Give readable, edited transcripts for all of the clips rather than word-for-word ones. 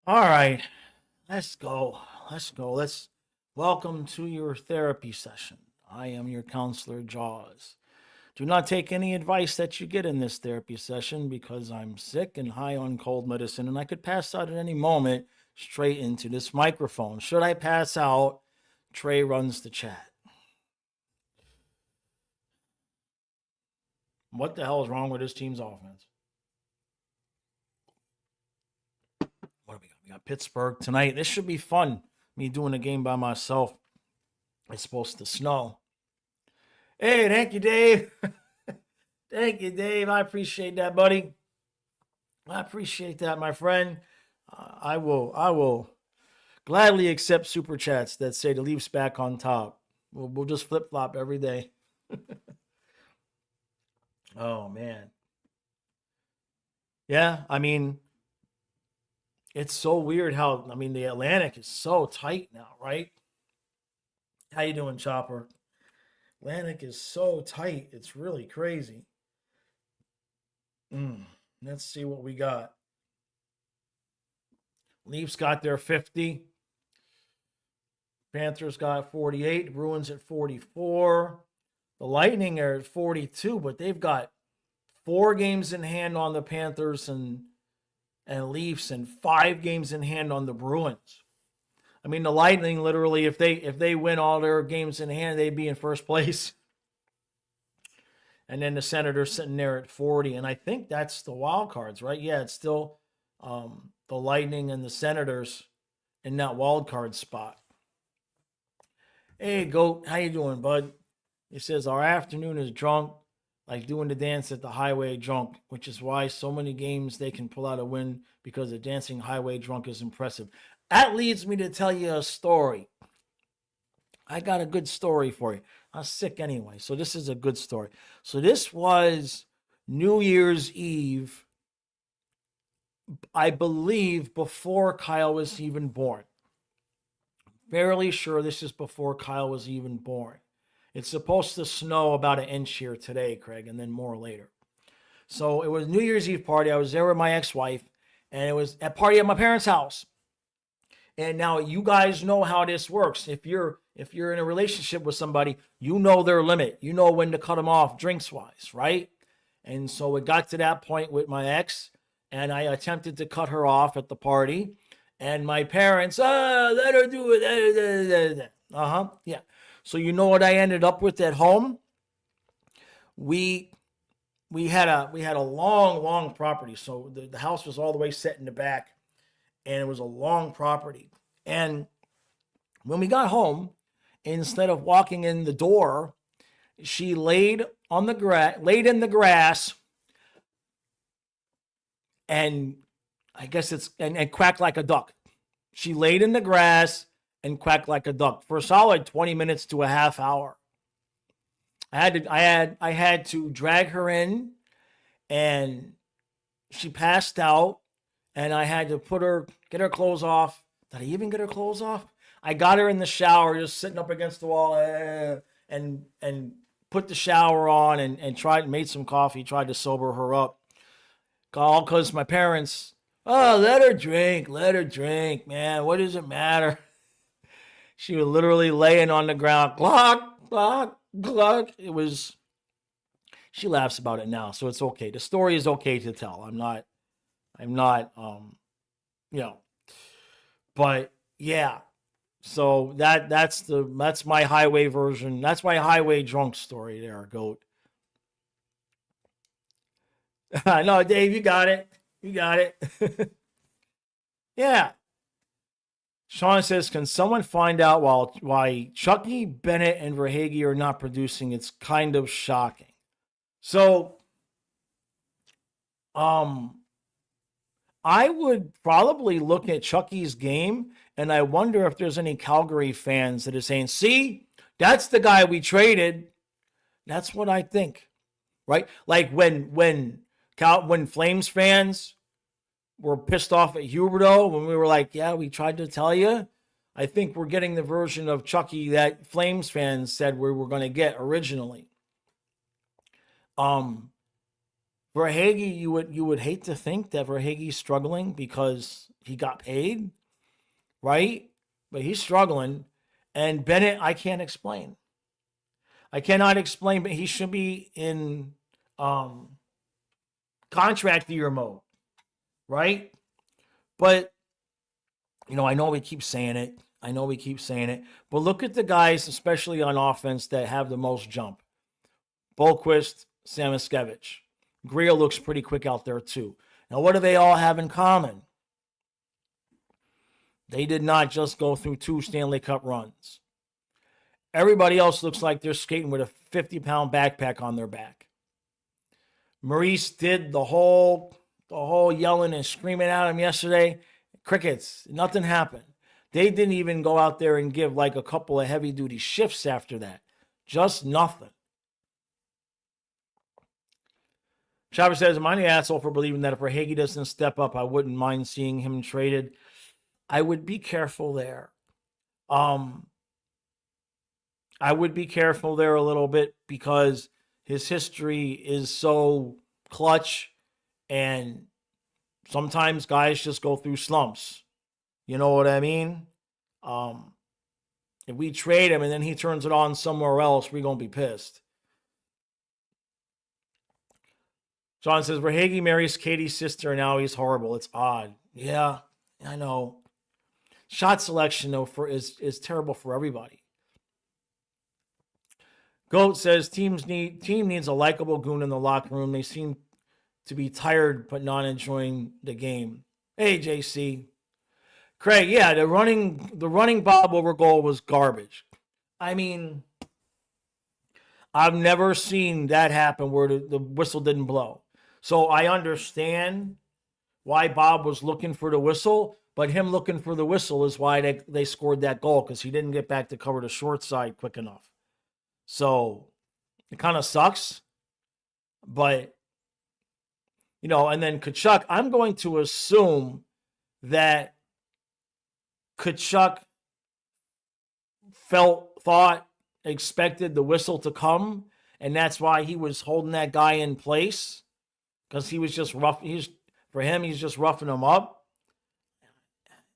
All right, let's go. Let's welcome to your therapy session. I am your counselor, Jaws. Do not take any advice that you get in this therapy session because I'm sick and high on cold medicine and I could pass out at any moment straight into this microphone. Should I pass out, Trey runs the chat. What the hell is wrong with this team's offense? What do we got? We got Pittsburgh tonight. This should be fun. Me doing a game by myself. It's supposed to snow. Hey, thank you, Dave. Thank you, Dave. I appreciate that, buddy. I appreciate that, my friend. I will gladly accept super chats that say the Leafs back on top. We'll just flip flop every day. Oh man, yeah. I mean, it's so weird how the Atlantic is so tight now, right? How you doing, Chopper? Atlantic is so tight. It's really crazy. Mm, let's see what we got. Leafs got their 50. Panthers got 48. Bruins at 44. The Lightning are at 42, but they've got 4 games in hand on the Panthers and Leafs and 5 games in hand on the Bruins. I mean, the Lightning literally, if they win all their games in hand, they'd be in first place. And then the Senators sitting there at 40. And I think that's the wild cards, right? Yeah, it's still the Lightning and the Senators in that wild card spot. Hey, Goat, how you doing, bud? He says, our afternoon is drunk, like doing the dance at the highway drunk, which is why so many games they can pull out a win because the dancing highway drunk is impressive. That leads me to tell you a story. I got a good story for you. I'm sick anyway, so this is a good story. So this was New Year's Eve, I believe, before Kyle was even born. Fairly sure this is before Kyle was even born. It's supposed to snow about an inch here today, Craig, and then more later. So it was New Year's Eve party. I was there with my ex-wife, and it was a party at my parents' house. And now you guys know how this works. If you're in a relationship with somebody, you know their limit. You know when to cut them off drinks wise, right? And so it got to that point with my ex, and I attempted to cut her off at the party. And my parents, let her do it. Yeah. So you know what I ended up with at home? We had a long property. So the house was all the way set in the back, and it was a long property. And when we got home, instead of walking in the door, she laid in the grass, and I guess and quacked like a duck. She laid in the grass and quacked like a duck for a solid 20 minutes to a half hour. I had to drag her in, and she passed out, and I had to get her clothes off. Did I even get her clothes off? I got her in the shower, just sitting up against the wall, and put the shower on, and made some coffee, tried to sober her up. All because my parents, let her drink, man. What does it matter? She was literally laying on the ground, glock, glock, glock. She laughs about it now, so it's okay. The story is okay to tell. I'm not, you know, but yeah. So that's my highway version. That's my highway drunk story there, Goat. No, Dave, you got it. You got it. Yeah. Sean says, can someone find out why Chucky, Bennett, and Verhage are not producing? It's kind of shocking. So, um, I would probably look at Chucky's game, and I wonder if there's any Calgary fans that are saying, see, that's the guy we traded. That's what I think, right? Like when Flames fans were pissed off at Huberto when we were like, yeah, we tried to tell you. I think we're getting the version of Chucky that Flames fans said we were going to get originally. Um, Verhage, you would hate to think that Verhage's struggling because he got paid, right? But he's struggling. And Bennett, I can't explain. I cannot explain, but he should be in contract year mode, right? But I know we keep saying it. But look at the guys, especially on offense, that have the most jump. Bolquist, Samiskevich. Greer looks pretty quick out there too. Now, what do they all have in common? They did not just go through 2 Stanley Cup runs. Everybody else looks like they're skating with a 50-pound backpack on their back. Maurice did the whole yelling and screaming at him yesterday. Crickets. Nothing happened. They didn't even go out there and give like a couple of heavy-duty shifts after that. Just nothing. Chopper says, am I the asshole for believing that if Verhaeghe doesn't step up, I wouldn't mind seeing him traded? I would be careful there. I would be careful there a little bit because his history is so clutch, and sometimes guys just go through slumps. You know what I mean? If we trade him and then he turns it on somewhere else, we're going to be pissed. John says, Verhaeghe marries Katie's sister and now he's horrible. It's odd. Yeah, I know. Shot selection, though, is terrible for everybody. Goat says, team needs a likable goon in the locker room. They seem to be tired but not enjoying the game. Hey, JC. Craig, yeah, the running Bob over goal was garbage. I mean, I've never seen that happen where the whistle didn't blow. So I understand why Bob was looking for the whistle, but him looking for the whistle is why they scored that goal, because he didn't get back to cover the short side quick enough. So it kind of sucks. But, and then Tkachuk, I'm going to assume that Tkachuk expected the whistle to come, and that's why he was holding that guy in place, because he was just rough. He's just roughing him up.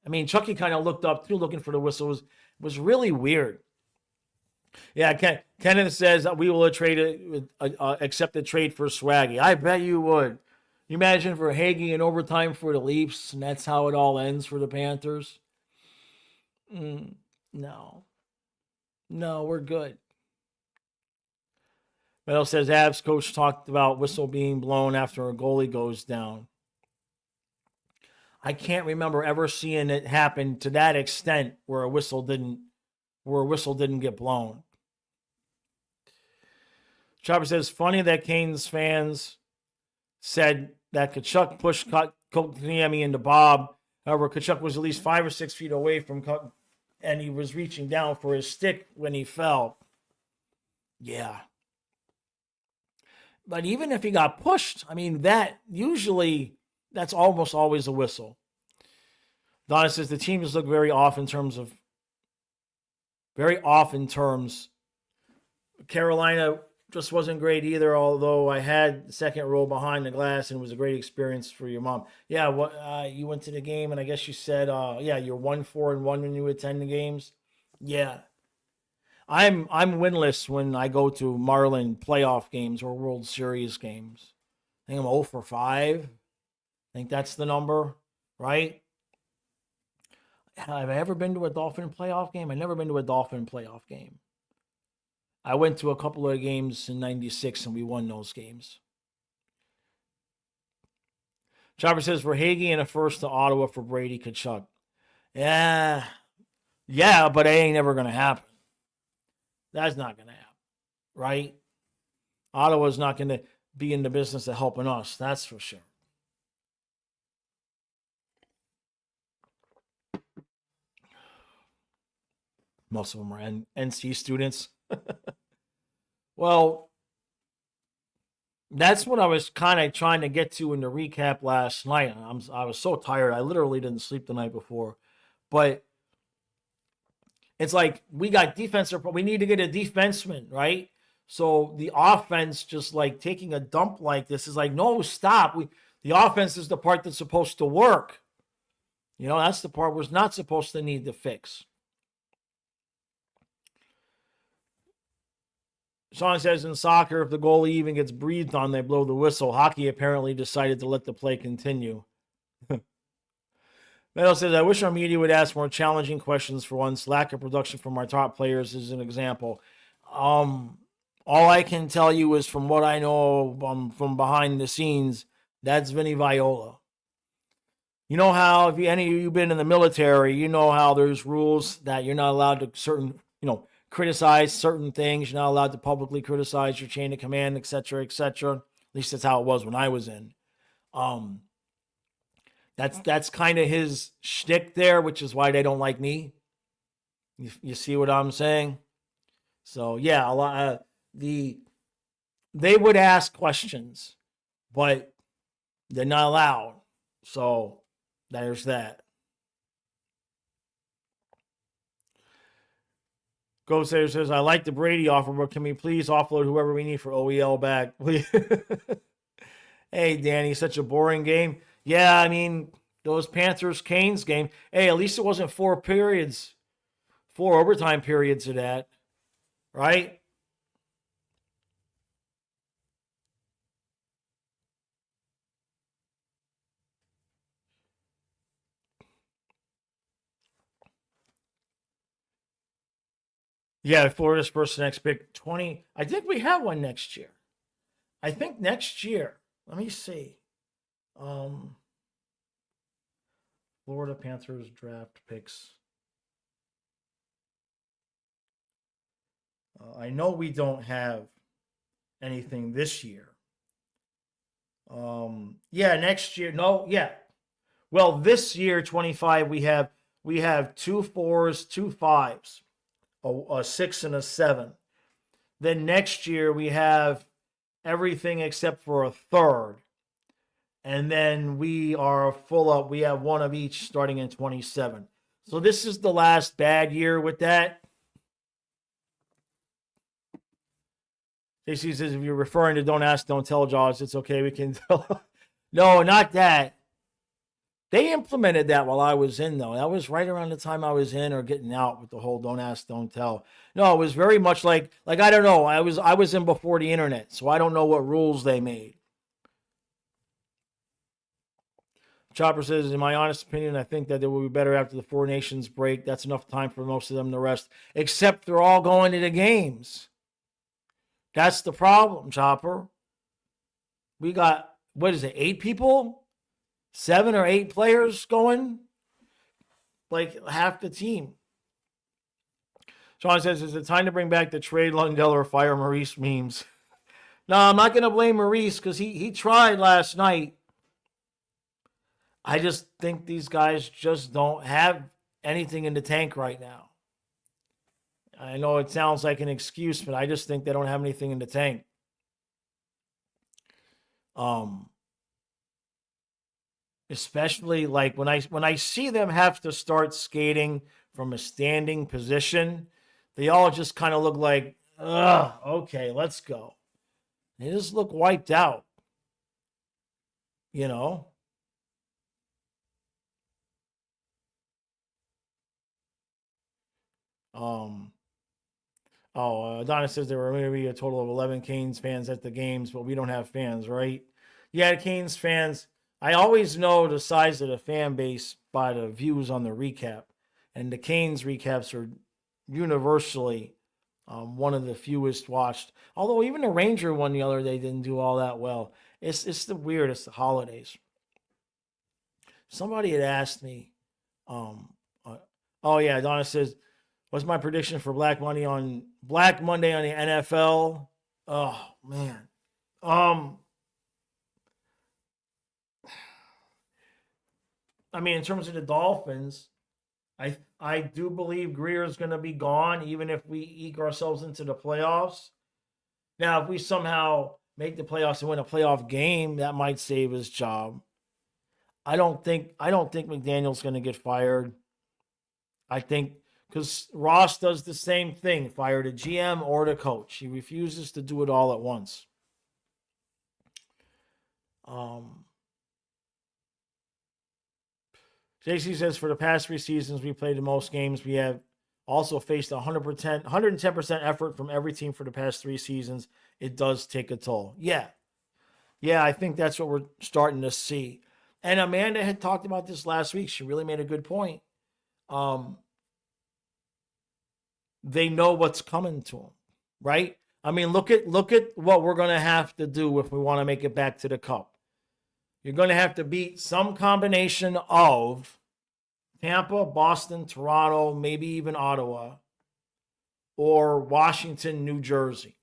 I mean, Chucky kind of looked up too, looking for the whistle. It was really weird. Yeah, Kenneth says we will accept a trade for Swaggy. I bet you would. You imagine for Verhaeghe in overtime for the Leafs, and that's how it all ends for the Panthers? No, we're good. Metal says Avs coach talked about whistle being blown after a goalie goes down. I can't remember ever seeing it happen to that extent where a whistle didn't get blown. Chopper says, funny that Canes fans said that Tkachuk pushed Kotkaniemi into Bob. However, Tkachuk was at least 5 or 6 feet away from Kotkaniemi, and he was reaching down for his stick when he fell. Yeah. But even if he got pushed, I mean, that's almost always a whistle. Donna says the teams look very off in terms. Carolina just wasn't great either, although I had the second row behind the glass and it was a great experience for your mom. Yeah, you went to the game and I guess you said, you're 1-4-1 when you attend the games. Yeah. I'm winless when I go to Marlin playoff games or World Series games. I think I'm 0-5. I think that's the number, right? Have I ever been to a Dolphin playoff game? I've never been to a Dolphin playoff game. I went to a couple of games in 96 and we won those games. Chopper says, Verhaeghe and a first to Ottawa for Brady Tkachuk. Yeah, but it ain't never going to happen. That's not going to happen, right? Ottawa's not going to be in the business of helping us, that's for sure. Most of them are NC students. Well, that's what I was kind of trying to get to in the recap last night. I was so tired. I literally didn't sleep the night before. But it's like we got defensive. We need to get a defenseman, right? So the offense just like taking a dump like this is like, no, stop. The offense is the part that's supposed to work. That's the part we're not supposed to need to fix. Sean says in soccer, if the goalie even gets breathed on, they blow the whistle. Hockey apparently decided to let the play continue. Meadow says, I wish our media would ask more challenging questions for once. Lack of production from our top players is an example. All I can tell you is from what I know from behind the scenes, that's Vinny Viola. You know how, if any of you been in the military, you know how there's rules that you're not allowed to criticize certain things. You're not allowed to publicly criticize your chain of command, et cetera, et cetera. At least that's how it was when I was in. That's kind of his shtick there, which is why they don't like me. You see what I'm saying? So yeah, they would ask questions, but they're not allowed. So there's that. Ghost says, I like the Brady offer, but can we please offload whoever we need for OEL back? Hey, Danny, such a boring game. Yeah, I mean, those Panthers-Canes game, hey, at least it wasn't 4 overtime periods of that, right? Yeah, Florida's first next pick, 20. I think we have one next year. I think next year. Let me see. Florida Panthers draft picks. I know we don't have anything this year. Yeah, next year. No, yeah. Well, this year, 25, we have 2 4s, 2 5s, a 6 and a 7. Then next year we have everything except for a 3rd. And then we are full up. We have 1 of each starting in 27. So this is the last bad year with that. JC says, if you're referring to don't ask, don't tell Jaws, it's okay. We can tell. No, not that. They implemented that while I was in, though. That was right around the time I was in or getting out with the whole don't ask, don't tell. No, it was very much like I don't know. I was in before the internet, so I don't know what rules they made. Chopper says, in my honest opinion, I think that it will be better after the 4 nations break. That's enough time for most of them to rest, except they're all going to the games. That's the problem, Chopper. We got, 8 people? 7 or 8 players going? Like half the team. Sean says, is it time to bring back the trade Lundell or fire Maurice memes? No, I'm not going to blame Maurice because he tried last night. I just think these guys just don't have anything in the tank right now. I know it sounds like an excuse, but I just think they don't have anything in the tank. Especially like when I see them have to start skating from a standing position, they all just kind of look like, okay, let's go. They just look wiped out. Adonis says there were maybe a total of 11 Canes fans at the games, but we don't have fans, right? Yeah, Canes fans. I always know the size of the fan base by the views on the recap, and the Canes recaps are universally one of the fewest watched. Although even the Ranger one the other day didn't do all that well. It's the weirdest, the holidays. Somebody had asked me, Donna says, what's my prediction for Black Monday on the NFL? Oh man. I mean, in terms of the Dolphins, I do believe Greer is going to be gone, even if we eke ourselves into the playoffs. Now, if we somehow make the playoffs and win a playoff game, that might save his job. I don't think McDaniel's going to get fired. I think because Ross does the same thing, fire the GM or the coach. He refuses to do it all at once. JC says, for the past 3 seasons, we played the most games. We have also faced 110% effort from every team for the past 3 seasons. It does take a toll. Yeah. Yeah, I think that's what we're starting to see. And Amanda had talked about this last week. She really made a good point. They know what's coming to them, right? I mean, look at what we're going to have to do if we want to make it back to the Cup. You're going to have to beat some combination of Tampa, Boston, Toronto, maybe even Ottawa, or Washington, New Jersey.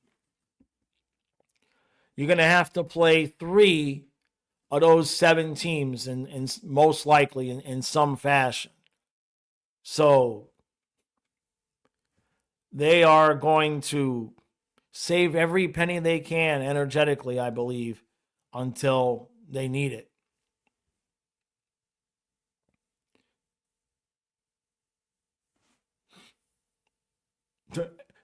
You're going to have to play 3 of those 7 teams, in most likely in some fashion. So they are going to save every penny they can energetically, I believe, until they need it.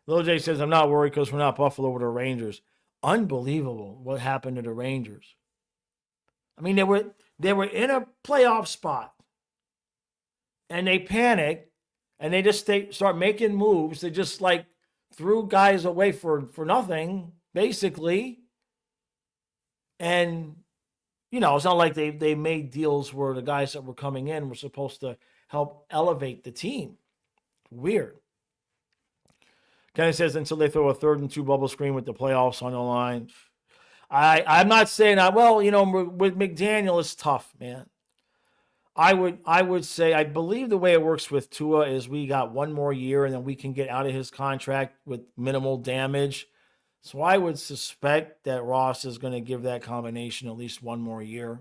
Lil J says, I'm not worried because we're not Buffalo with the Rangers. Unbelievable what happened to the Rangers. I mean, they were in a playoff spot, and they panicked, and they just start making moves. They just like threw guys away for nothing, basically. And, you know, it's not like they made deals where the guys that were coming in were supposed to help elevate the team. Weird. Kenny says, until they throw a 3rd and 2 bubble screen with the playoffs on the line. I'm not saying that. Well, you know, with McDaniel, it's tough, man. I would say, I believe the way it works with Tua is we got 1 more year and then we can get out of his contract with minimal damage. So I would suspect that Ross is going to give that combination at least 1 more year.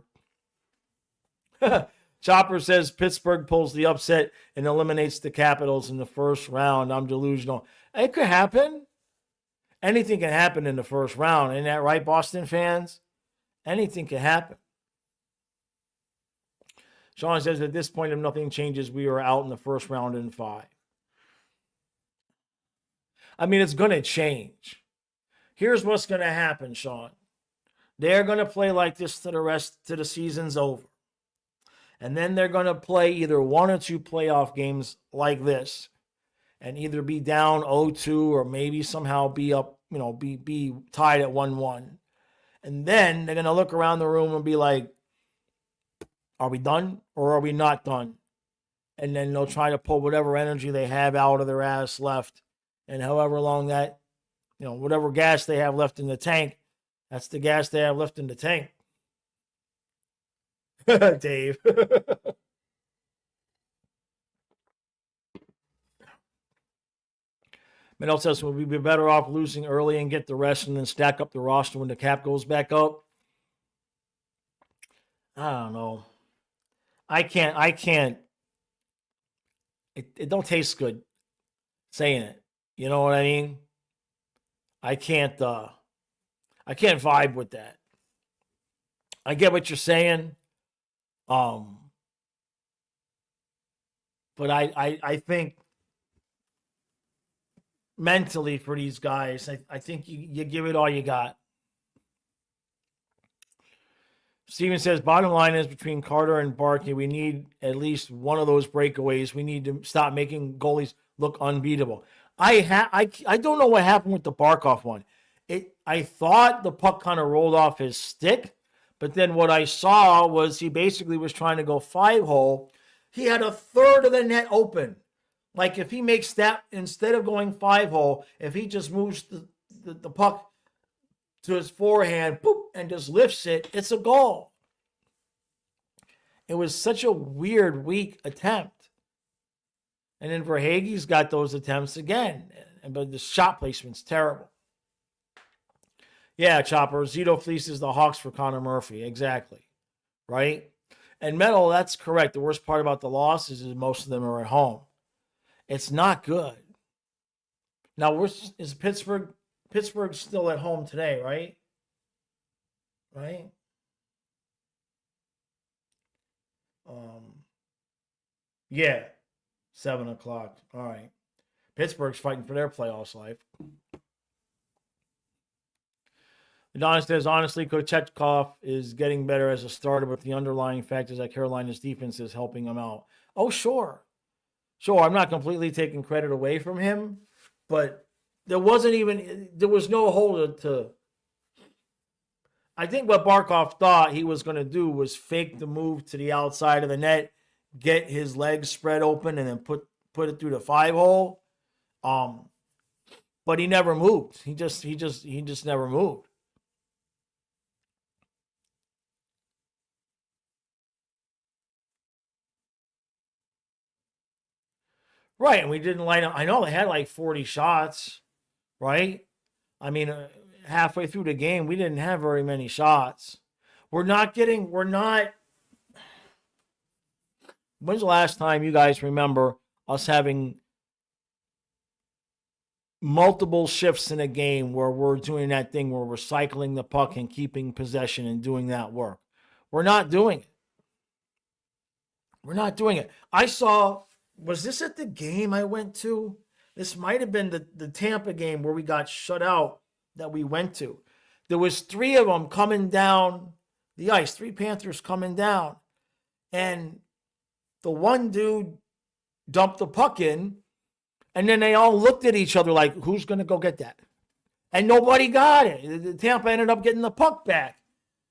Chopper says Pittsburgh pulls the upset and eliminates the Capitals in the first round. I'm delusional. It could happen. Anything can happen in the first round. Isn't that right, Boston fans? Anything can happen. Sean says, at this point, if nothing changes, we are out in the first round in 5. I mean, it's going to change. Here's what's going to happen, Sean. They're going to play like this to the season's over. And then they're going to play either 1 or 2 playoff games like this and either be down 0-2 or maybe somehow be up, you know, be tied at 1-1. And then they're going to look around the room and be like, are we done or are we not done? And then they'll try to pull whatever energy they have out of their ass left. And however long that, you know, whatever gas they have left in the tank, that's the gas they have left in the tank. Dave. Mel says, will we be better off losing early and get the rest and then stack up the roster when the cap goes back up? I don't know. I can't. It don't taste good saying it. You know what I mean? I can't vibe with that. I get what you're saying. But I think mentally for these guys, I think you give it all you got. Steven says, bottom line is between Carter and Barkley, we need at least one of those breakaways. We need to stop making goalies look unbeatable. I don't know what happened with the Barkov one. I thought the puck kind of rolled off his stick, but then what I saw was he basically was trying to go 5-hole. He had a third of the net open. Like if he makes that, instead of going 5-hole, if he just moves the puck to his forehand, boop, and just lifts it, it's a goal. It was such a weird, weak attempt. And then Verhaeghe's got those attempts again. But the shot placement's terrible. Yeah, Chopper. Zito fleeces the Hawks for Connor Murphy. Exactly. Right? And Metal, that's correct. The worst part about the losses is most of them are at home. It's not good. Now, is Pittsburgh's still at home today, right? Right? Yeah. 7 o'clock. All right. Pittsburgh's fighting for their playoffs life. Adonis says, honestly, Kochetkov is getting better as a starter, but the underlying fact is that Carolina's defense is helping him out. Oh, sure. Sure, I'm not completely taking credit away from him, but there was no hold to. I think what Barkov thought he was going to do was fake the move to the outside of the net, get his legs spread open, and then put it through the 5-hole. But he never moved. He just never moved. Right, and we didn't line up. I know they had like 40 shots, right? I mean, halfway through the game, we didn't have very many shots. When's the last time you guys remember us having multiple shifts in a game where we're doing that thing where we're cycling the puck and keeping possession and doing that work? We're not doing it. We're not doing it. Was this at the game I went to? This might have been the Tampa game where we got shut out that we went to. There was 3 of them coming down the ice, 3 Panthers coming down. And the one dude dumped the puck in, and then they all looked at each other like, who's going to go get that? And nobody got it. The Tampa ended up getting the puck back.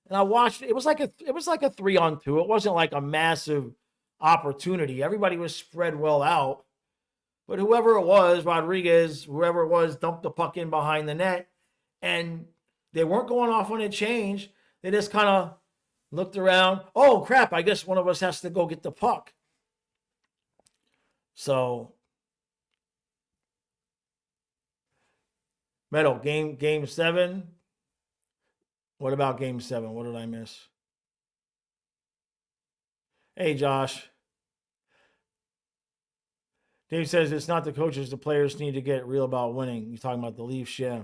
And I watched it. It was like a 3-on-2. It wasn't like a massive opportunity. Everybody was spread well out. But whoever it was, Rodriguez, whoever it was, dumped the puck in behind the net. And they weren't going off on a change. They just kind of looked around. Oh, crap, I guess one of us has to go get the puck. So, Meadow, game 7. What about game 7? What did I miss? Hey, Josh. Dave says it's not the coaches. The players need to get real about winning. You're talking about the Leafs, yeah.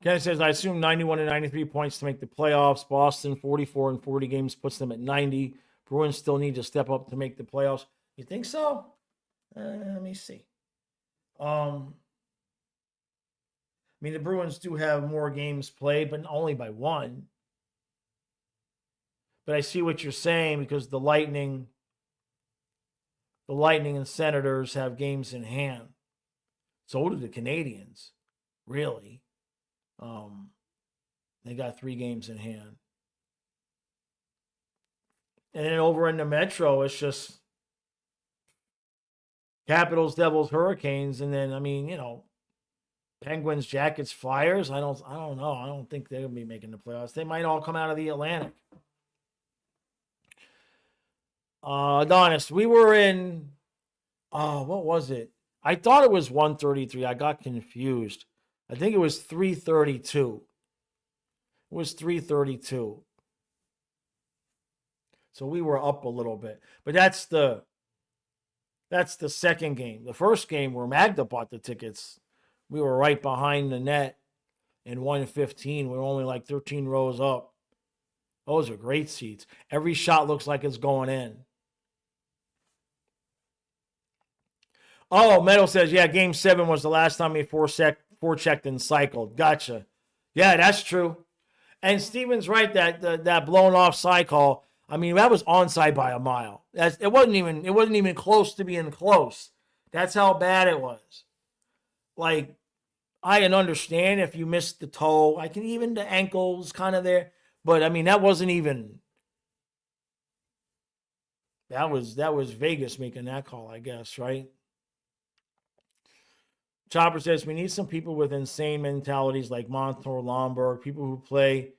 Ken says, I assume 91 and 93 points to make the playoffs. Boston, 44 and 40 games puts them at 90. Bruins still need to step up to make the playoffs. You think so? Let me see. I mean, the Bruins do have more games played, but only by 1. But I see what you're saying because the Lightning and Senators have games in hand. So do the Canadians, really. They got 3 games in hand. And then over in the Metro, it's just Capitals, Devils, Hurricanes, and then Penguins, Jackets, Flyers. I don't know. I don't think they'll be making the playoffs. They might all come out of the Atlantic. Adonis, we were in, what was it? I thought it was 133. I got confused. I think it was 332. It was 332. So we were up a little bit. But that's the second game. The first game where Magda bought the tickets, we were right behind the net in 115. We were only like 13 rows up. Those are great seats. Every shot looks like it's going in. Oh, Meadow says, yeah, game 7 was the last time he forechecked and cycled. Gotcha. Yeah, that's true. And Steven's right, that blown off cycle. I mean, that was onside by a mile. It wasn't even close to being close. That's how bad it was. Like, I can understand if you missed the toe. I can even the ankles kind of there. But I mean, that wasn't even. That was Vegas making that call, I guess, right? Chopper says we need some people with insane mentalities like Montour, Lomberg, people who play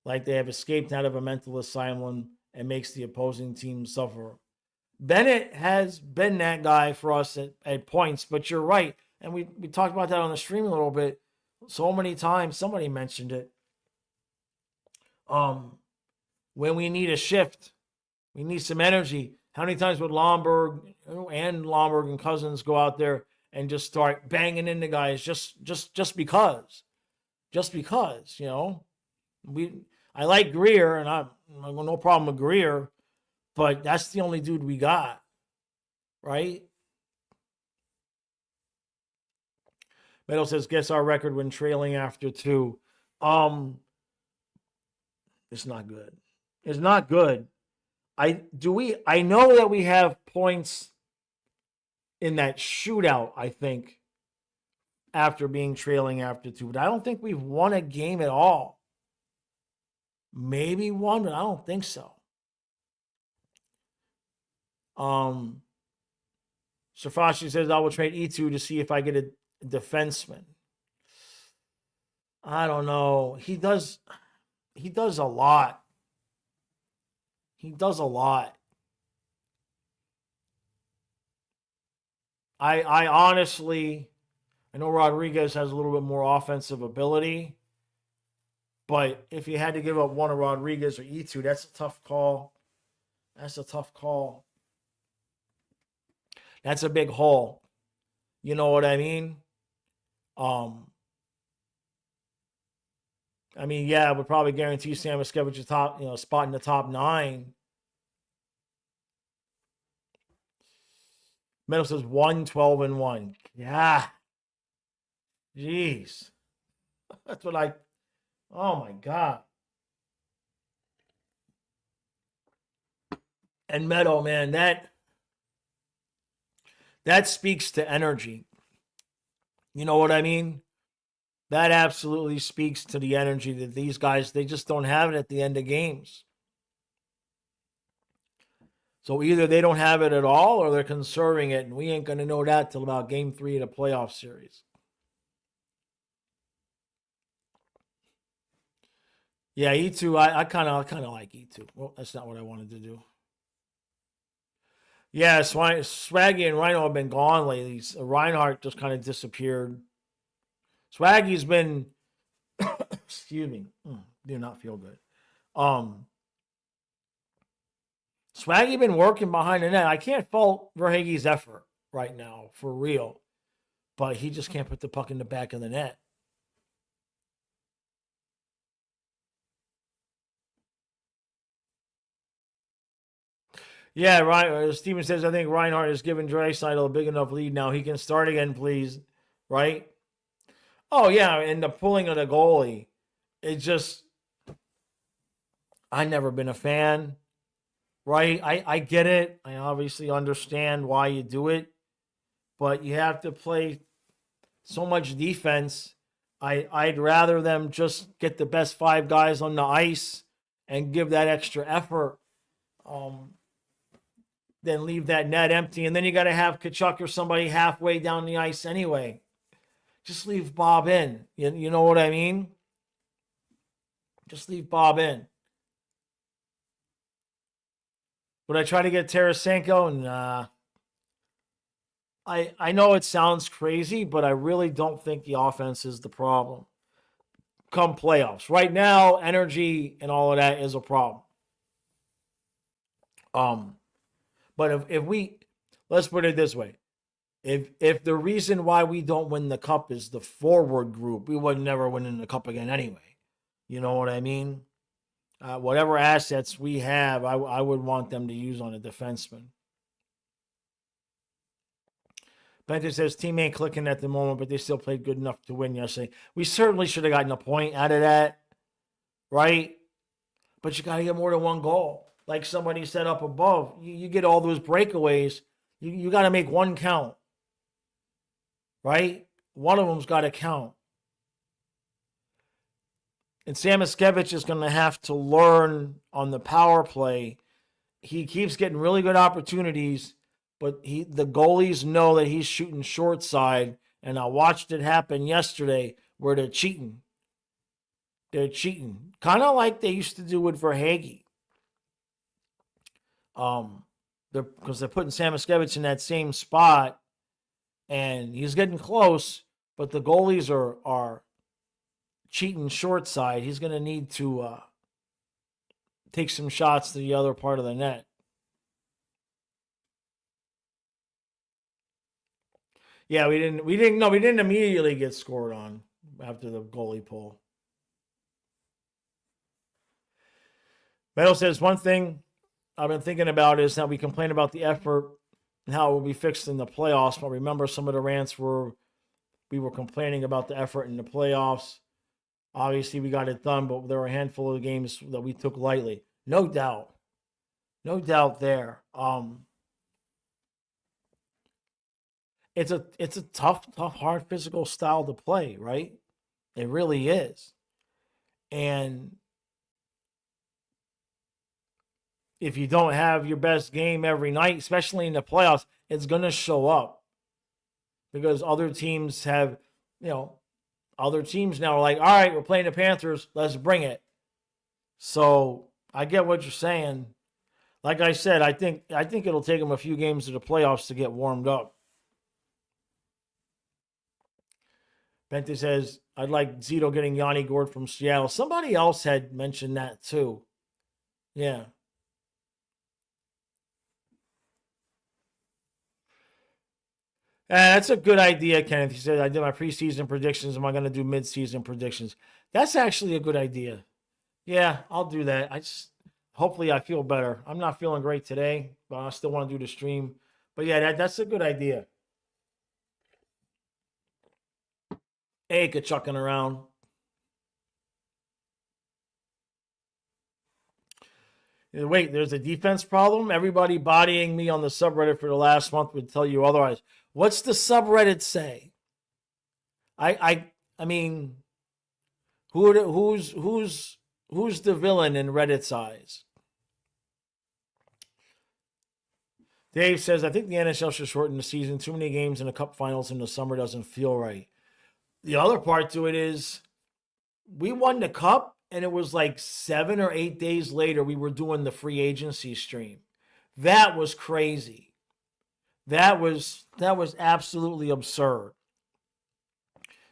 like they have escaped out of a mental asylum and makes the opposing team suffer. Bennett has been that guy for us at points, but you're right. And we talked about that on the stream a little bit. So many times, somebody mentioned it. When we need a shift, we need some energy. How many times would Lomberg and Cousins go out there and just start banging into guys just because? Just because, I like Greer, and I no problem with Greer, but that's the only dude we got. right? Meadow says, guess our record when trailing after 2. Um, it's not good. It's not good. I know that we have points in that shootout, I think, after being trailing after 2, but I don't think we've won a game at all. Maybe one, but I don't think so. Safashi says I will trade E2 to see if I get a defenseman. I don't know. He does a lot. He does a lot. I honestly, I know Rodriguez has a little bit more offensive ability, but if you had to give up one of Rodriguez or E2, that's a tough call. That's a tough call. That's a big hole. You know what I mean? I mean, yeah, I would probably guarantee Sam Miskevich a top, spot in the top 9. Meadow says 1-12-1. Yeah. Jeez. That's what oh my God. And Meadow, man, that speaks to energy. You know what I mean? That absolutely speaks to the energy that these guys, they just don't have it at the end of games. So either they don't have it at all or they're conserving it, and we ain't going to know that till about game 3 of the playoff series. Yeah, E2, I kind of like E2. Well, that's not what I wanted to do. Yeah, Swaggy and Rhino have been gone lately. Reinhardt just kind of disappeared. Swaggy's been, excuse me, do not feel good. Swaggy been working behind the net. I can't fault Verhaeghe's effort right now, for real. But he just can't put the puck in the back of the net. Yeah, right. Steven says, I think Reinhardt has given Draisaitl a big enough lead now. He can start again, please. Right? Oh, yeah, and the pulling of the goalie. It just, I've never been a fan. Right? I get it. I obviously understand why you do it. But you have to play so much defense. I'd rather them just get the best 5 guys on the ice and give that extra effort than leave that net empty. And then you got to have Kachuk or somebody halfway down the ice anyway. Just leave Bob in. You know what I mean? Just leave Bob in. Would I try to get Tarasenko? Nah. I know it sounds crazy, but I really don't think the offense is the problem come playoffs. Right now, energy and all of that is a problem. But if we, let's put it this way. If the reason why we don't win the cup is the forward group, we would never win in the cup again anyway. You know what I mean? Whatever assets we have, I would want them to use on a defenseman. Benter says team ain't clicking at the moment, but they still played good enough to win yesterday. We certainly should have gotten a point out of that, right? But you got to get more than one goal. Like somebody said up above, you get all those breakaways, you got to make one count, right? One of them's got to count. And Samoskevich is going to have to learn on the power play. He keeps getting really good opportunities, but the goalies know that he's shooting short side, and I watched it happen yesterday where they're cheating. They're cheating, kind of like they used to do with Verhaeghe. Because they're putting Samoskevich in that same spot, and he's getting close, but the goalies are cheating short side. He's going to need to take some shots to the other part of the net. Yeah, we didn't immediately get scored on after the goalie pull. Meadow says one thing I've been thinking about is that we complain about the effort and how it will be fixed in the playoffs. But remember, some of the rants we were complaining about the effort in the playoffs. Obviously, we got it done, but there were a handful of games that we took lightly. No doubt. No doubt there. It's a tough, hard physical style to play, right? It really is. And if you don't have your best game every night, especially in the playoffs, it's gonna show up. Because other teams have, you know, other teams now are like, all right, we're playing the Panthers, let's bring it. So I get what you're saying. Like I said, I think it'll take them a few games to the playoffs to get warmed up. Bente says, I'd like Zito getting Yanni Gord from Seattle. Somebody else had mentioned that too. Yeah. That's a good idea, Kenneth. He said, I did my preseason predictions. Am I going to do midseason predictions? That's actually a good idea. Yeah, I'll do that. Hopefully I feel better. I'm not feeling great today, but I still want to do the stream. But yeah, that's a good idea. Hey, chucking around. Wait, there's a defense problem? Everybody bodying me on the subreddit for the last month would tell you otherwise. What's the subreddit say? I mean, who's the villain in Reddit's eyes? Dave says, I think the NHL should shorten the season. Too many games in the cup finals in the summer doesn't feel right. The other part to it is we won the cup, and it was like 7 or 8 days later we were doing the free agency stream. That was crazy. That was absolutely absurd.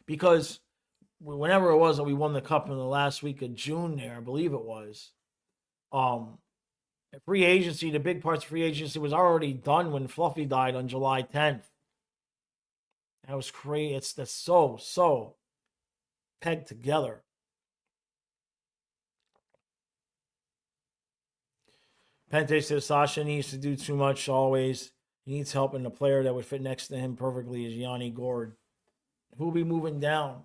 Because whenever it was that we won the cup in the last week of June there, I believe it was, free agency, the big parts of free agency was already done when Fluffy died on July 10th. That was crazy. That's so pegged together. Pente says Sasha needs to do too much always. He needs help, and the player that would fit next to him perfectly is Yanni Gord. Who'll be moving down?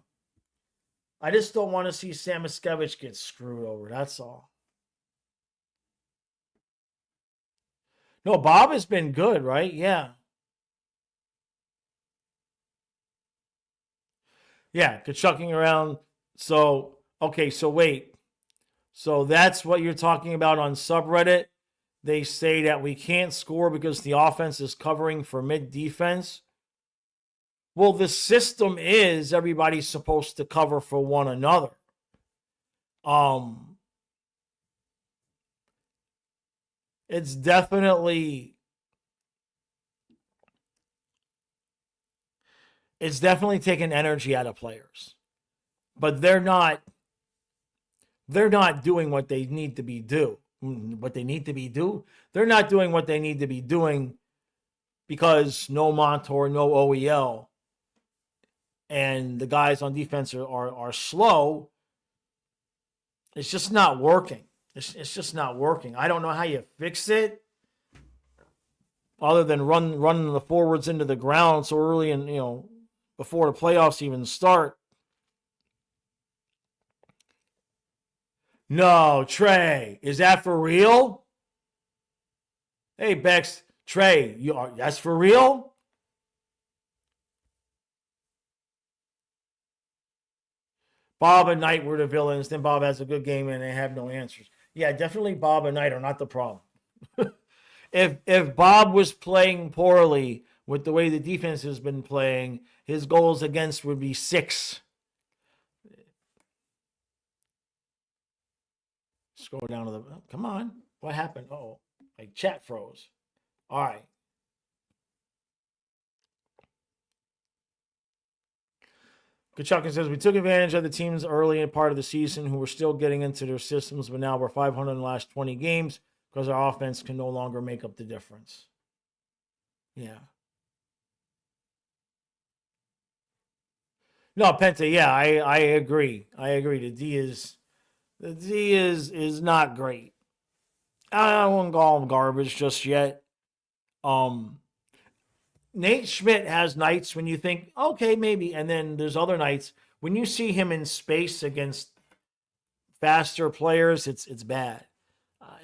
I just don't want to see Samoskevich get screwed over. That's all. No, Bob has been good, right? Yeah. Yeah, chucking around. So, okay, so wait. So that's what you're talking about on subreddit. They say that we can't score because the offense is covering for mid defense. Well, the system is everybody's supposed to cover for one another. It's definitely taking energy out of players. But they're not doing what they need to be do. What they need to be do? They're not doing what they need to be doing because no Montour, no OEL, and the guys on defense are slow. It's just not working. It's just not working. I don't know how you fix it other than running the forwards into the ground so early and, before the playoffs even start. No, Trey, is that for real? Hey, Bex, Trey, that's for real? Bob and Knight were the villains. Then Bob has a good game and they have no answers. Yeah, definitely Bob and Knight are not the problem. If Bob was playing poorly with the way the defense has been playing, his goals against would be 6. Scroll down to the. Come on. What happened? Oh, my chat froze. All right. Kachukin says, we took advantage of the teams early in part of the season who were still getting into their systems, but now we're 500 in the last 20 games because our offense can no longer make up the difference. Yeah. No, Penta, yeah, I agree. I agree. The D is not great. I won't call him garbage just yet. Nate Schmidt has nights when you think, okay, maybe, and then there's other nights when you see him in space against faster players. It's bad.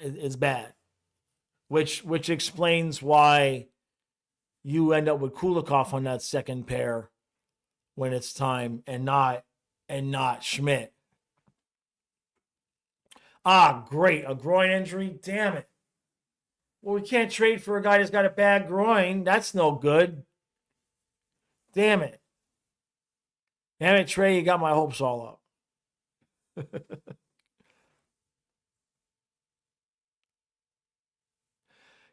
It's bad, which explains why you end up with Kulikov on that second pair when it's time, and not Schmidt. Ah, great, a groin injury. Damn it. Well, we can't trade for a guy that's got a bad groin. That's no good. Damn it. Damn it, Trey, you got my hopes all up.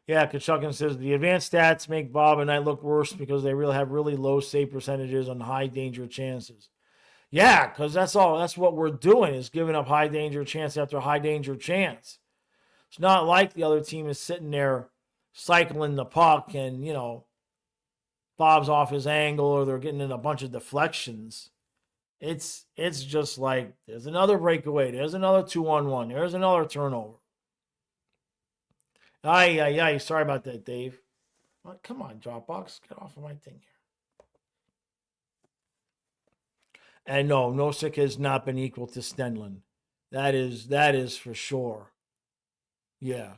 Yeah, Kachukin says the advanced stats make Bob and I look worse because they really have really low save percentages on high danger chances. Yeah, because that's what we're doing is giving up high danger chance after high danger chance. It's not like the other team is sitting there cycling the puck and, Bob's off his angle or they're getting in a bunch of deflections. It's just like there's another breakaway, there's another 2-on-1, there's another turnover. Ay. Sorry about that, Dave. Well, come on, Dropbox, get off of my thing here. And no, Nosek has not been equal to Stenlund. That is for sure. Yeah.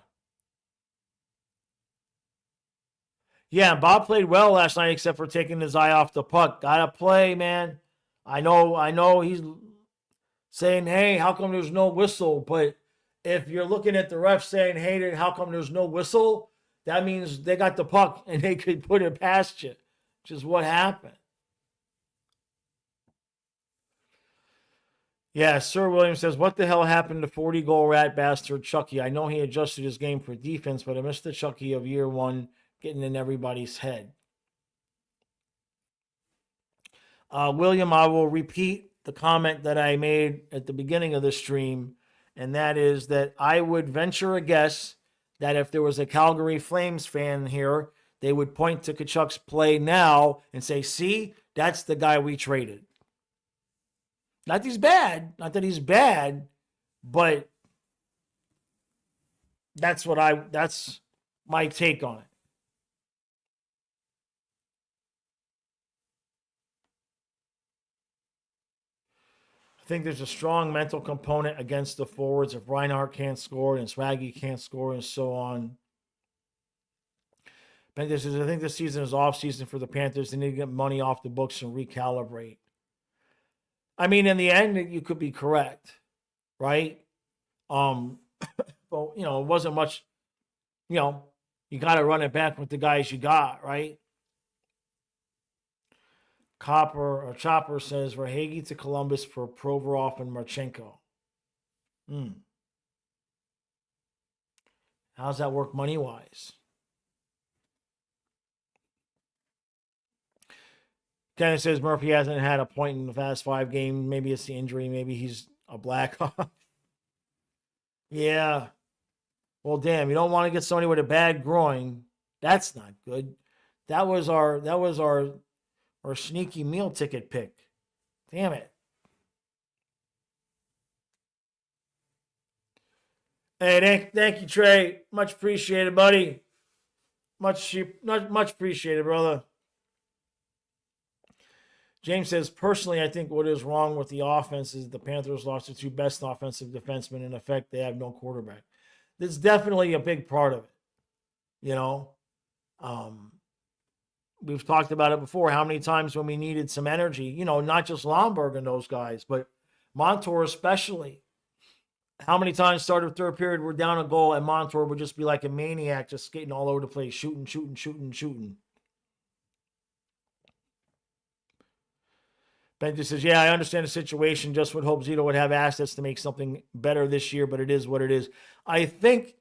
Yeah, Bob played well last night except for taking his eye off the puck. Gotta play, man. I know he's saying, hey, how come there's no whistle? But if you're looking at the ref saying, hey, how come there's no whistle? That means they got the puck and they could put it past you, which is what happened. Yeah, Sir William says, what the hell happened to 40-goal rat bastard Chucky? I know he adjusted his game for defense, but I missed the Chucky of year one getting in everybody's head. William, I will repeat the comment that I made at the beginning of the stream, and that is that I would venture a guess that if there was a Calgary Flames fan here, they would point to Tkachuk's play now and say, see, that's the guy we traded. Not that he's bad, but that's my take on it. I think there's a strong mental component against the forwards. If Reinhart can't score and Swaggy can't score and so on. I think this season is off season for the Panthers. They need to get money off the books and recalibrate. I mean, in the end, you could be correct, right? Well, it wasn't much. You got to run it back with the guys you got, right? Chopper says Rahagi to Columbus for Provorov and Marchenko. How's that work money wise? Kenneth says Murphy hasn't had a point in the past 5 games. Maybe it's the injury. Maybe he's a Blackhawk. Yeah. Well, damn, you don't want to get somebody with a bad groin. That's not good. That was our sneaky meal ticket pick. Damn it. Hey, thank you, Trey. Much appreciated, buddy. Much appreciated, brother. James says, personally, I think what is wrong with the offense is the Panthers lost their 2 best offensive defensemen. In effect, they have no quarterback. That's definitely a big part of it. We've talked about it before, how many times when we needed some energy, not just Lomberg and those guys, but Montour especially. How many times started third period, we're down a goal, and Montour would just be like a maniac, just skating all over the place, shooting. Benji says, yeah, I understand the situation. Just would hope Zito would have assets to make something better this year, but it is what it is. I think,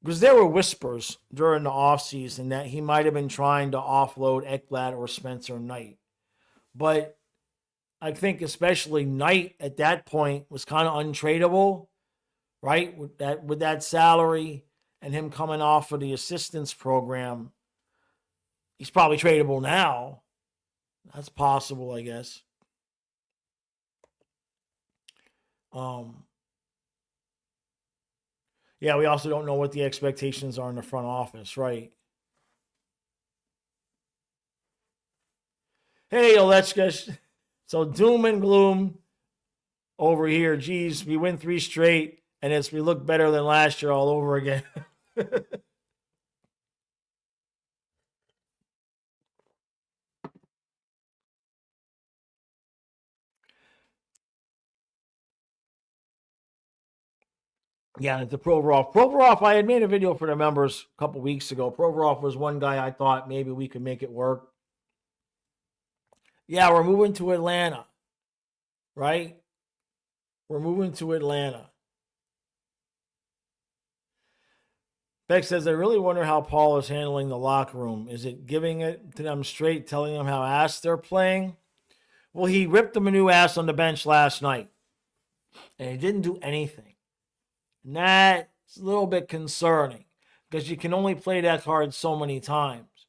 because there were whispers during the offseason that he might have been trying to offload Ekblad or Spencer Knight. But I think especially Knight at that point was kind of untradeable, right? With that salary and him coming off of the assistance program, he's probably tradable now. That's possible, I guess. Yeah, we also don't know what the expectations are in the front office, right? Hey, Olechka. So doom and gloom over here. Geez, we win 3 straight, and we look better than last year all over again. Yeah, it's a Provorov. Provorov, I had made a video for the members a couple weeks ago. Provorov was one guy I thought maybe we could make it work. Yeah, we're moving to Atlanta, right? We're moving to Atlanta. Beck says, I really wonder how Paul is handling the locker room. Is it giving it to them straight, telling them how ass they're playing? Well, he ripped them a new ass on the bench last night, and he didn't do anything. And that's a little bit concerning because you can only play that card so many times.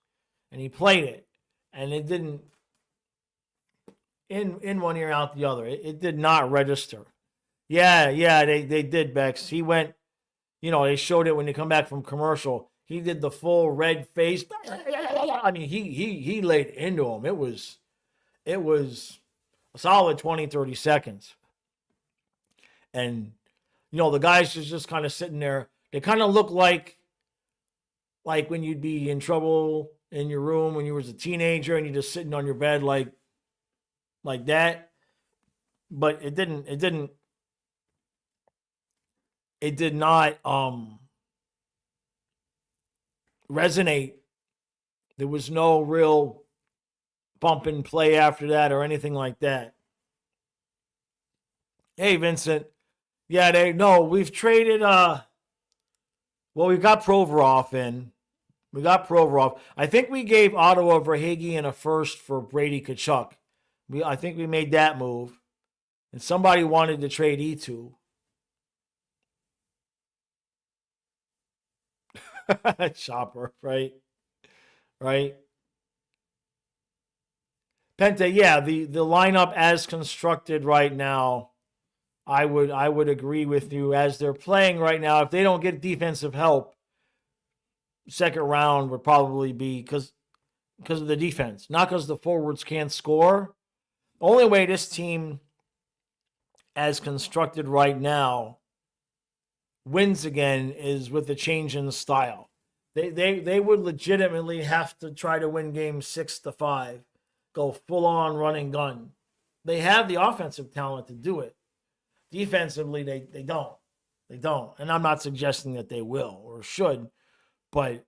And he played it, and it didn't in one ear out the other. It did not register. Yeah, they did, Bex. He went, they showed it when they come back from commercial. He did the full red face. I mean, he laid into him. It was a solid 20, 30 seconds. And the guys just kind of sitting there. They kind of look like when you'd be in trouble in your room when you was a teenager and you're just sitting on your bed like that. But it did not resonate. There was no real bump and play after that or anything like that. Hey, Vincent. Yeah, we've traded we've got Provorov in. We got Provorov. I think we gave Ottawa Verhaeghe and a first for Brady Tkachuk. I think we made that move. And somebody wanted to trade E2. Chopper, right? Right. Pente, yeah, the lineup as constructed right now, I would agree with you as they're playing right now. If they don't get defensive help, second round would probably be because of the defense, not because the forwards can't score. The only way this team, as constructed right now, wins again is with a change in style. They would legitimately have to try to win games 6-5, go full on running gun. They have the offensive talent to do it. Defensively, they don't. They don't. And I'm not suggesting that they will or should, but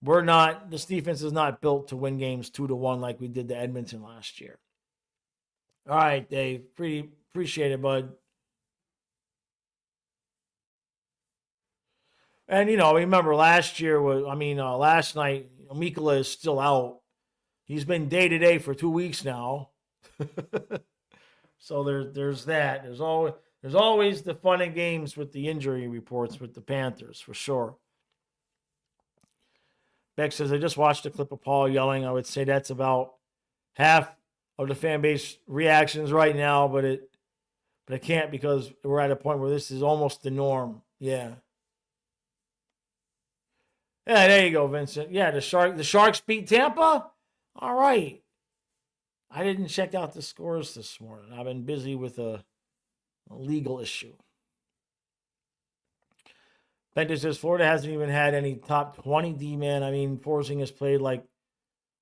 this defense is not built to win games 2-1 like we did to Edmonton last year. All right, Dave. Pretty appreciate it, bud. And remember last night, Mikkola is still out. He's been day to day for 2 weeks now. So there's that. There's always the fun and games with the injury reports with the Panthers, for sure. Beck says, I just watched a clip of Paul yelling. I would say that's about half of the fan base reactions right now, but I can't because we're at a point where this is almost the norm. Yeah. Yeah, there you go, Vincent. Yeah, the Sharks beat Tampa. All right. I didn't check out the scores this morning. I've been busy with a legal issue. Bender says Florida hasn't even had any top 20 D-man. I mean, Forsing has played like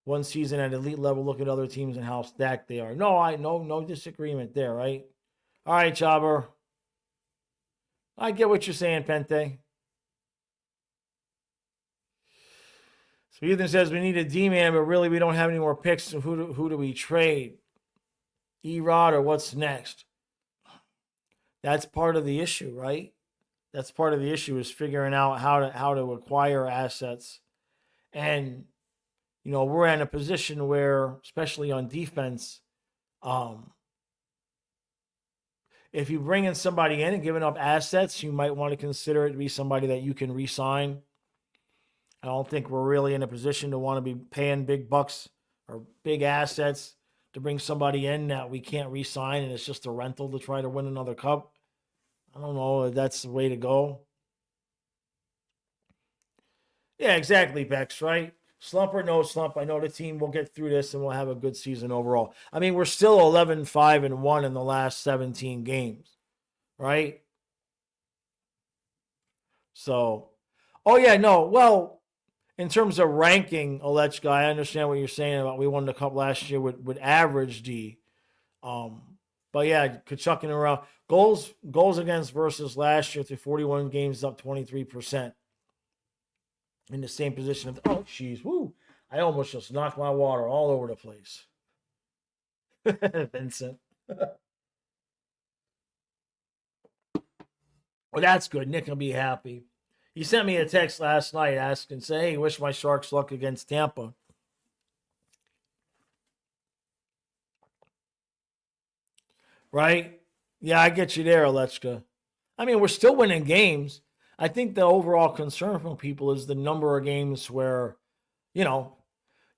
one season at elite level. Look at other teams and how stacked they are. No disagreement there, right? All right, Chobber. I get what you're saying, Pente. So Ethan says we need a D-man, but really we don't have any more picks. So who do we trade? Erod or what's next? That's part of the issue, right? That's part of the issue is figuring out how to acquire assets. And we're in a position where, especially on defense, if you bring in somebody in and giving up assets, you might want to consider it to be somebody that you can re-sign. I don't think we're really in a position to want to be paying big bucks or big assets to bring somebody in that we can't re-sign and it's just a rental to try to win another cup. I don't know if that's the way to go. Yeah, exactly, Bex, right? slump or no slump, I know the team will get through this and we'll have a good season overall. I mean, we're still 11-5-1 in the last 17 games, right? So, oh yeah, no. Well, in terms of ranking, Alechka, I understand what you're saying about we won the cup last year with average D. Um, but yeah, Kachucking around goals against versus last year through 41 games up 23% in the same position. Oh, jeez, woo! I almost just knocked my water all over the place. Vincent. Well, that's good. Nick will be happy. He sent me a text last night asking, say, hey, wish my Sharks luck against Tampa. Right? Yeah, I get you there, Alechka. I mean, we're still winning games. I think the overall concern from people is the number of games where, you know,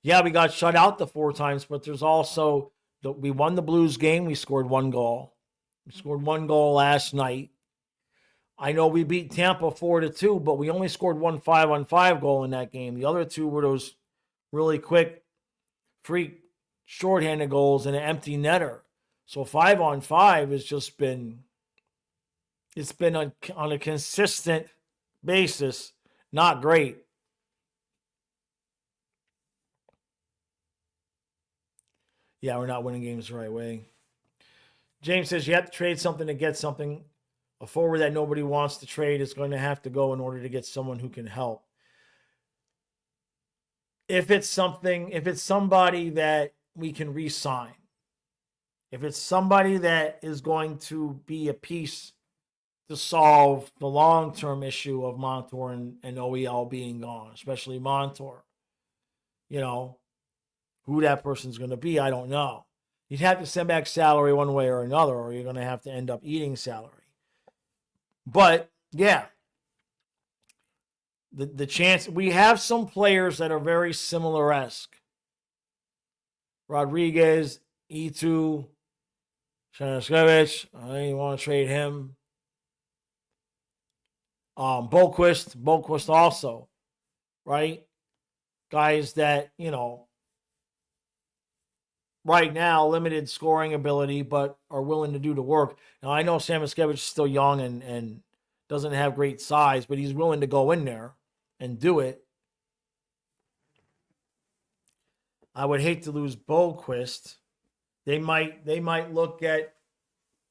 yeah, we got shut out the 4 times, but there's also we won the Blues game. We scored 1 goal. We scored 1 goal last night. I know we beat Tampa 4-2, but we only scored 1 5-on-5 goal in that game. The other 2 were those really quick, free, shorthanded goals and an empty netter. So 5-on-5 has just been, it's been on a consistent basis, not great. Yeah, we're not winning games the right way. James says you have to trade something to get something. A forward that nobody wants to trade is going to have to go in order to get someone who can help. If it's somebody that we can re-sign, if it's somebody that is going to be a piece to solve the long-term issue of Montour and OEL being gone, especially Montour, you know, who that person's going to be, I don't know. You'd have to send back salary one way or another, or you're going to have to end up eating salary. But yeah, the chance, we have some players that are very similar-esque. Rodriguez, E2, Shanashkevich, I didn't want to trade him. Boquist also, right? Guys that, you know, right now, limited scoring ability, but are willing to do the work. Now, I know Samaskevich is still young and doesn't have great size, but he's willing to go in there and do it. I would hate to lose Boquist. They might look at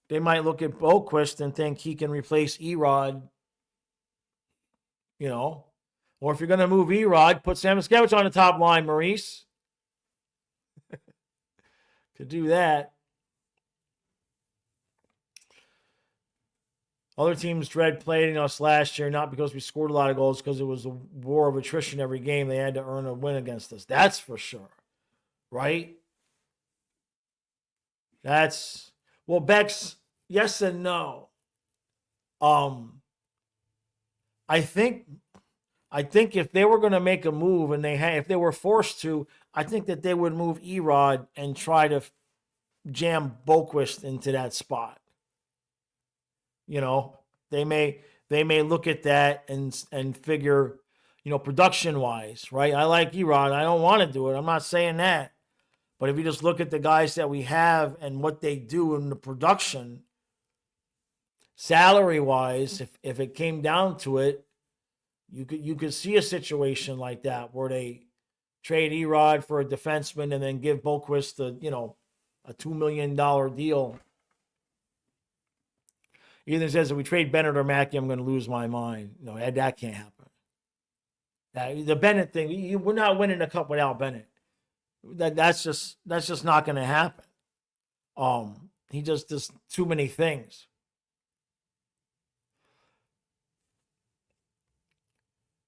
Boquist and think he can replace Erod, you know. Or if you're going to move Erod, put Samaskevich on the top line, Maurice. Could do that. Other teams dread playing us last year, not because we scored a lot of goals, because it was a war of attrition every game. They had to earn a win against us. That's for sure. Right? That's, well, Bex, yes and no. I think if they were going to make a move and if they were forced to, I think that they would move Erod and try to jam Boquist into that spot. You know, they may look at that and figure, you know, production wise, right? I like Erod. I don't want to do it. I'm not saying that. But if you just look at the guys that we have and what they do in the production, salary wise, if it came down to it, you could see a situation like that where they trade Erod for a defenseman and then give Boquist a $2 million deal. Either says if we trade Bennett or Mackey, I'm going to lose my mind. No, that can't happen. The Bennett thing, we're not winning a cup without Bennett. That's just not going to happen. He just does too many things.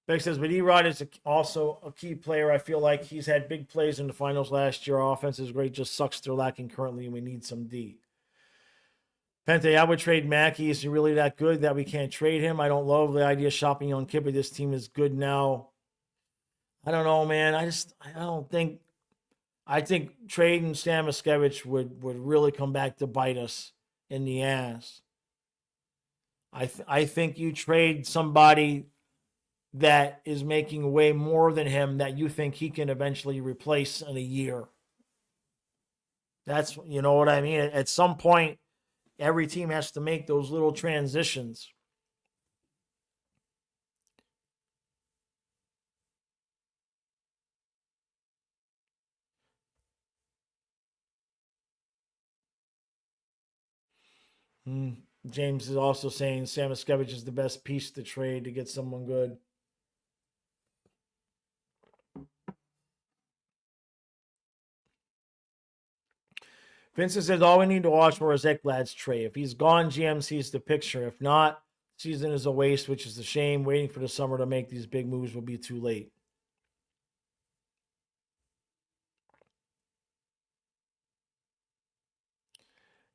Beck says, but Erod is also a key player. I feel like he's had big plays in the finals last year. Our offense is great, just sucks they're lacking currently, and we need some D. Pente, I would trade Mackey. Is he really that good that we can't trade him? I don't love the idea of shopping on Kipper. This team is good now. I don't know, man. I don't think. I think trading Samaskevich would really come back to bite us in the ass. I think you trade somebody that is making way more than him that you think he can eventually replace in a year. That's, you know what I mean? At some point, every team has to make those little transitions. James is also saying Samoskevich is the best piece to trade to get someone good. Vincent says all we need to watch for is Ekblad's trade. If he's gone, GM sees the picture. If not, season is a waste, which is a shame. Waiting for the summer to make these big moves will be too late.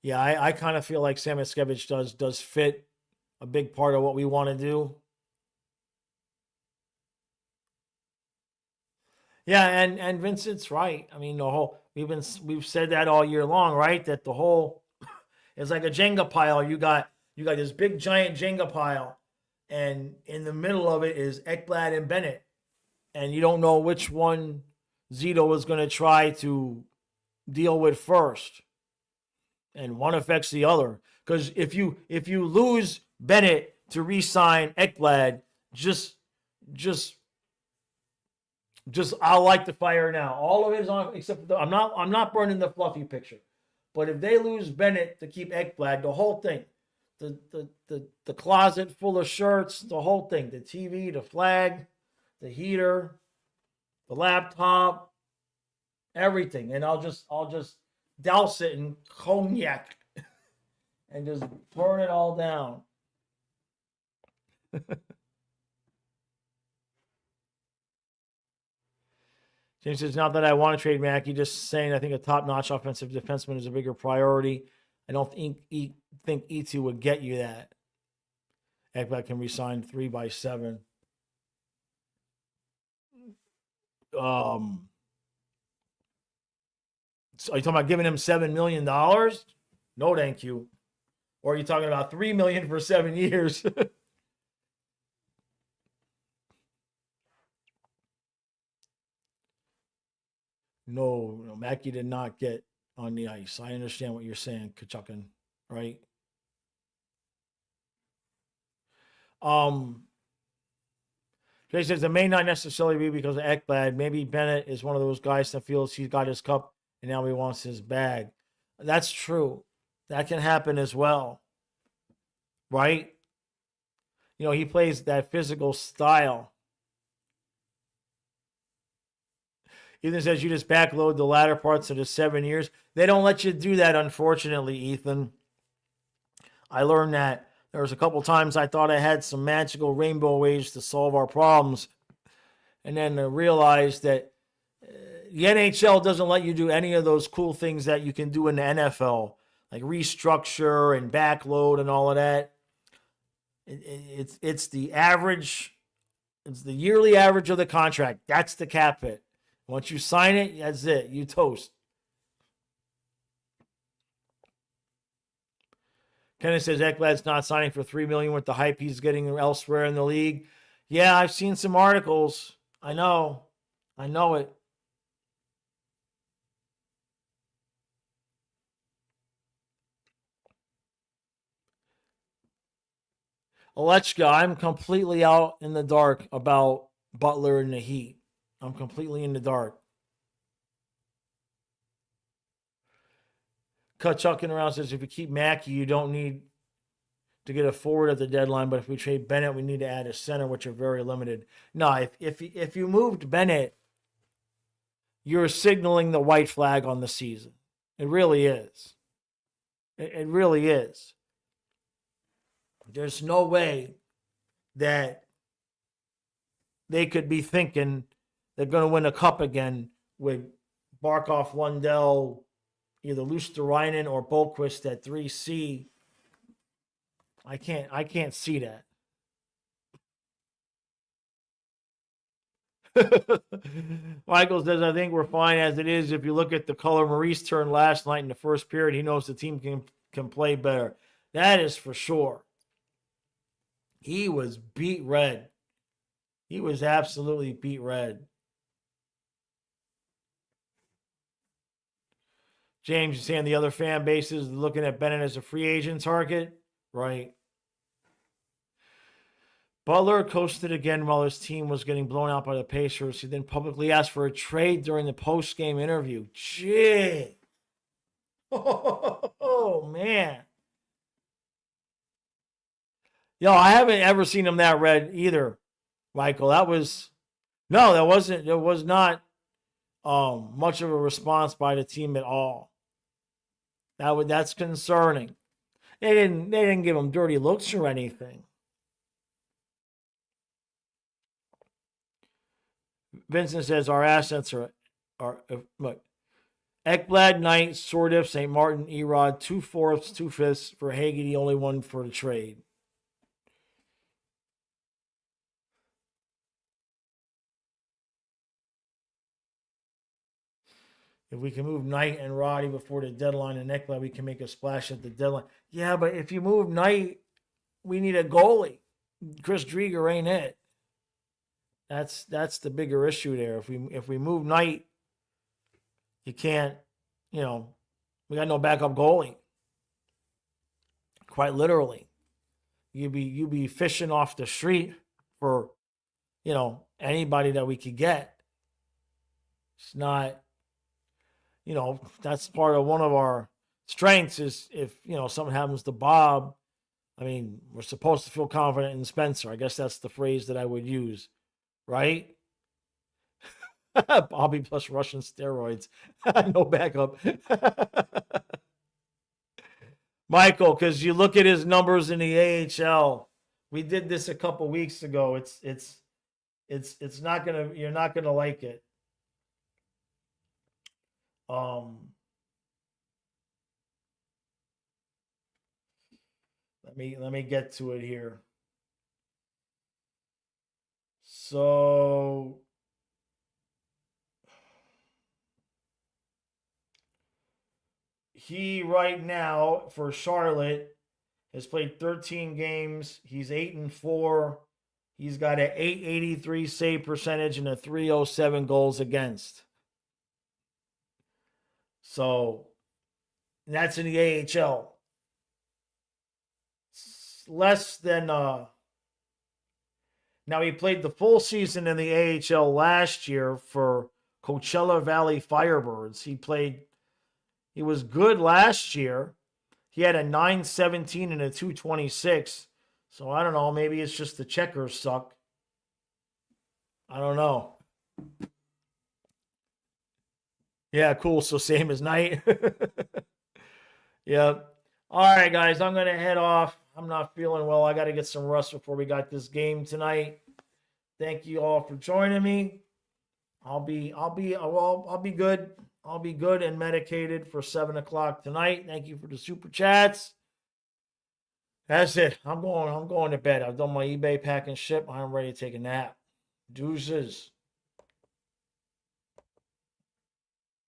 Yeah, I kind of feel like Samoskevich does fit a big part of what we want to do. Yeah, and Vincent's right. I mean, we've said that all year long, right? That the whole is like a Jenga pile. You got this big giant Jenga pile, and in the middle of it is Ekblad and Bennett, and you don't know which one Zito is going to try to deal with first, and one affects the other. Because if you lose Bennett to re-sign Ekblad, just I'll light the fire now. All of it is on, except I'm not burning the fluffy picture. But if they lose Bennett to keep Ekblad, the whole thing, the closet full of shirts, the whole thing, the TV, the flag, the heater, the laptop, everything, and I'll just douse it in cognac and just burn it all down. James says, not that I want to trade Mackey, just saying I think a top-notch offensive defenseman is a bigger priority. I don't think E2 would get you that. Ekblad can resign 3x7. So are you talking about giving him $7 million? No, thank you. Or are you talking about $3 million for 7 years? No, Mackey did not get on the ice. I understand what you're saying, Kachukin, right? Jay says it may not necessarily be because of Ekblad. Maybe Bennett is one of those guys that feels he's got his cup and now he wants his bag. That's true. That can happen as well, right? You know, he plays that physical style. Ethan says you just backload the latter parts of the 7 years. They don't let you do that, unfortunately, Ethan. I learned that there was a couple times I thought I had some magical rainbow ways to solve our problems. And then I realized that the NHL doesn't let you do any of those cool things that you can do in the NFL, like restructure and backload and all of that. It's the average. It's the yearly average of the contract. That's the cap hit. Once you sign it, that's it. You toast. Kenneth says Ekblad's not signing for $3 million with the hype he's getting elsewhere in the league. Yeah, I've seen some articles. I know it. Alechka, I'm completely out in the dark about Butler and the Heat. I'm completely in the dark. Chucking around says if you keep Mackey, you don't need to get a forward at the deadline. But if we trade Bennett, we need to add a center, which are very limited. No, if you moved Bennett, you're signaling the white flag on the season. It really is. It really is. There's no way that they could be thinking they're going to win a cup again with Barkov, Lundell, either Luosterainen or Bohlquist at 3C. I can't see that. Michael says, I think we're fine as it is. If you look at the color Maurice turned last night in the first period, he knows the team can play better. That is for sure. He was beat red. He was absolutely beat red. James is saying the other fan bases looking at Bennett as a free agent target. Right. Butler coasted again while his team was getting blown out by the Pacers. He then publicly asked for a trade during the post-game interview. Gee. Oh, man. Yo, I haven't ever seen him that red either, Michael. That was not much of a response by the team at all. That's concerning. They didn't give him dirty looks or anything. Vincent says our assets are look. Ekblad, Knight, Sordiff, St. Martin, Erod, 2/4, 2/5 for Hagee, the only one for the trade. If we can move Knight and Roddy before the deadline and Ekblad, we can make a splash at the deadline. Yeah, but if you move Knight, we need a goalie. Chris Drieger ain't it. That's the bigger issue there. If we move Knight, you can't, we got no backup goalie. Quite literally. You be fishing off the street for, anybody that we could get. It's not, that's part of one of our strengths is if, something happens to Bob, I mean, we're supposed to feel confident in Spencer. I guess that's the phrase that I would use, right? Bobby plus Russian steroids. No backup. Michael, because you look at his numbers in the AHL. We did this a couple weeks ago. It's not you're not gonna like it. Let me get to it here. So he right now for Charlotte has played 13 games. He's 8-4. He's got an 883 save percentage and a 307 goals against. So that's in the AHL. It's less than now he played the full season in the AHL last year for Coachella Valley Firebirds. He was good last year. He had a 917 and a 226. So I don't know. Maybe it's just the checkers suck. I don't know. Yeah, cool. So same as Knight. Yeah. All right, guys. I'm going to head off. I'm not feeling well. I got to get some rest before we got this game tonight. Thank you all for joining me. I'll be good. I'll be good and medicated for 7:00 tonight. Thank you for the super chats. That's it. I'm going to bed. I've done my eBay pack and ship. I'm ready to take a nap. Deuces.